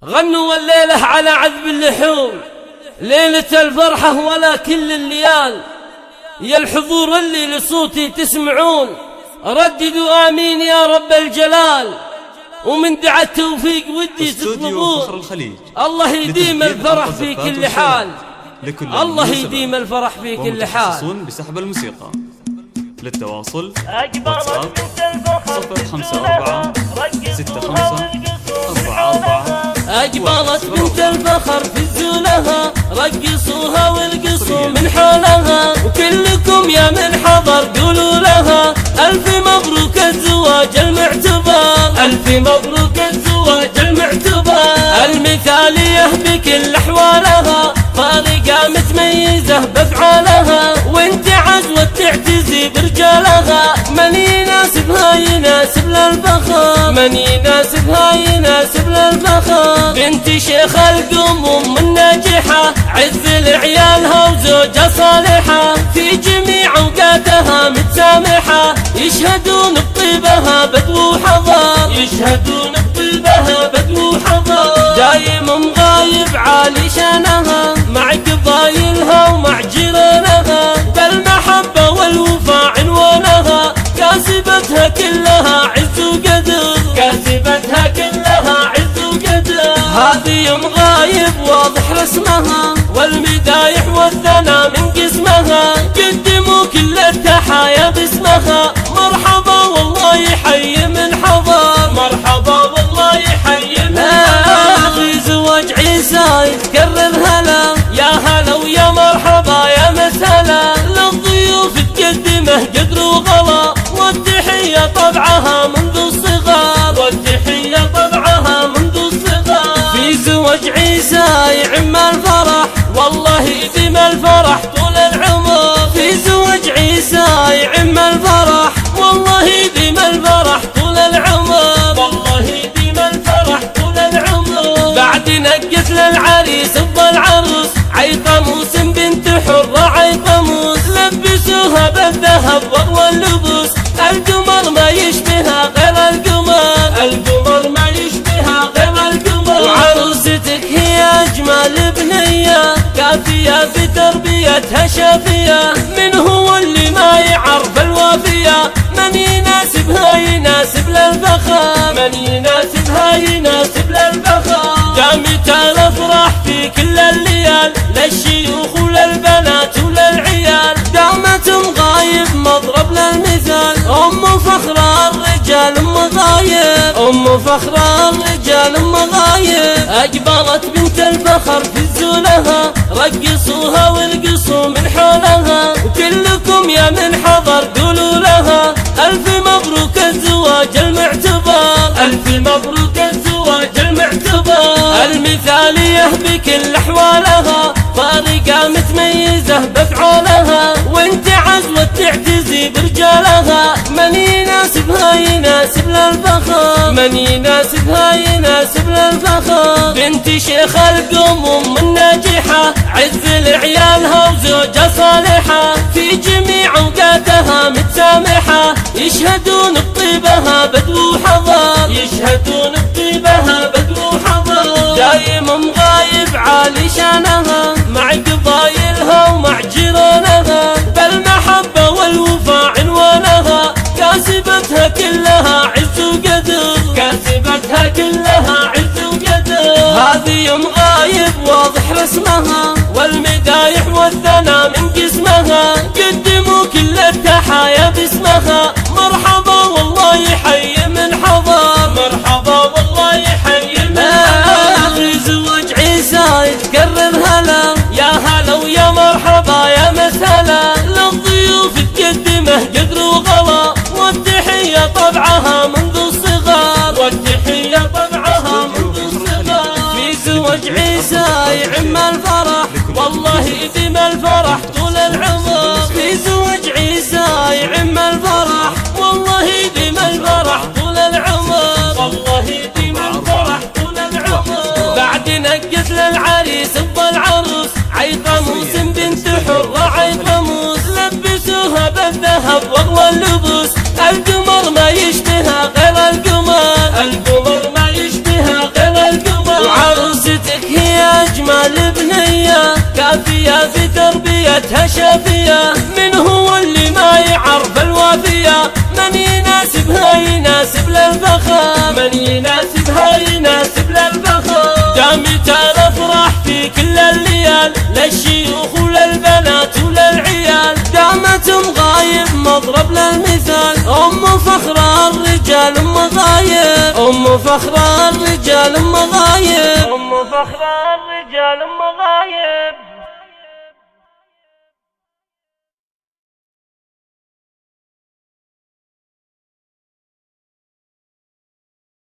غنوا الليلة على عذب اللحوم، ليلة الفرحة ولا كل الليال. يا الحضور اللي لصوتي تسمعون، رددوا آمين يا رب الجلال. ومن دعا التوفيق ودي تطلبون، الله يديم الفرح في كل حال. الله يديم الفرح في كل حال. بسحب الموسيقى. للتواصل واتساب 054 65 44. أقبلت بنت الفخر في الزولها، رقصوها والقصوا من حولها. وكلكم يا من حضر قولوا لها ألف مبروك الزواج المعتبر، ألف مبروك الزواج المعتبر. المثالية بكل أحوالها، فارقة متميزة بأفعالها. وانت عزوة تعتزي برجالها، من يناسبها يناسب للفخر، من يناسبها يناسب للفخر. بنت شيخ القوم من ناجحة، عز لعيالها وزوجة صالحة. في جميع اوقاتها متسامحة، يشهدون بطيبها بدو حضر، يشهدون بطيبها بدو حضر. دايم مغايب عالي شانها، مع قبايلها ومع جيرانها. بالمحبة والوفاء عنوانها، كاسبتها كلها عز وقدر، كاسبتها كلها عز وقدر. هذه يوم غايب واضح رسمها، والمدايح والثناء من قسمها. قدموا كل التحايا باسمها، مرحبا والله يحيي من حضر، مرحبا والله يحيي من حضر. في زواج عيسى يتكرر هلا، يا هلا ويا مرحبا يا مسهلا. للضيوف تقدمه قدر وغلا، والتحية طبعها منذ الصغر، والتحية طبعها منذ الصغر. في زواج عيسى يعم الفرح، والله يديم الفرح طول العمر. في زواج عيسى يعم الفرح، والله يديم الفرح طول العمر، والله يديم الفرح طول العمر. بعد نقت للعريس العروس، عيقموس بنت حرة عيقموس. لبسوها بالذهب واغوى اللبوس، القمر ما يشبهها غير القمر، القمر ما يشبهها غير القمر. وعروستك هي اجمل بنية، كافية بتربيتها شافية. من هو اللي ما يعرف الوافية، من يناسبها يناسب للفخر، من يناسبها يناسب للفخر. دامت الافراح في كل الليال، للشيوخ وللبنات وللعيال. دامت مغايب مضرب للمثال، ام فخر الرجال مغايب، ام فخر الرجال مغايب. اقبلت بنت الفخر في الزولها، رقصوها والقصوا من حولها. وكلكم يا من حضر قولوا لها ألف مبروك الزواج المعتبر، ألف مبروك الزواج المعتبر. المثالية بكل أحوالها، فارقة متميزة بأفعالها. وانت عزوة تعتزي برجالها، من يناسبها يناسب للفخر، من يناسبها يناسب للفخر. بنت شيخ القوم من ناجحة، عز لعيالها وزوجة صالحة. في جميع اوقاتها متسامحة، يشهدون بطيبها بدو حضر، يشهدون بطيبها بدو حضر. دايم مغايب عالي شانها، مع قبايلها ومع جيرانها. بالمحبة والوفاء عنوانها، كاسبتها كلها عز وقدر، كاسبتها كلها عز وقدر. هذه يوم غايب واضح رسمها، والمدايح والثناء من قسمها. قدموا كل التحايا باسمها، مرحبا والله يحيي من حضر، مرحبا والله يحيي من حضر. في زواج عيسى يتكرر هلا، يا هلا ويا مرحبا يا مسهلا. للضيوف تقدمه قدر وغلا، والتحية طبعها منذ الصغر، والتحية طبعها منذ الصغر. في زواج عيسى يعم الفرح، والله يديم الفرح طول العمر. في زواج عيسى يعم الفرح، والله يديم الفرح طول العمر، والله يديم الفرح طول العمر. بعد نقت للعريس العروس، عيقموس بنت حرة عيقموس. لبسوها بالذهب واغوى اللبوس، القمر ما يشبهها غير القمر، القمر ما يشبهها غير القمر. البنية كافية في تربيتها شافية، من هو اللي ما يعرف الوافية؟ من يناسبها يناسب للفخر، من يناسبها يناسب للفخر. دامت الافراح في كل الليال للشيوخ وللبنات وللعيال، دامت غايب مضرب للمثال، ام فخر الرجال ام غايب، ام فخر الرجال ام غايب، ام فخر الرجال ام غايب.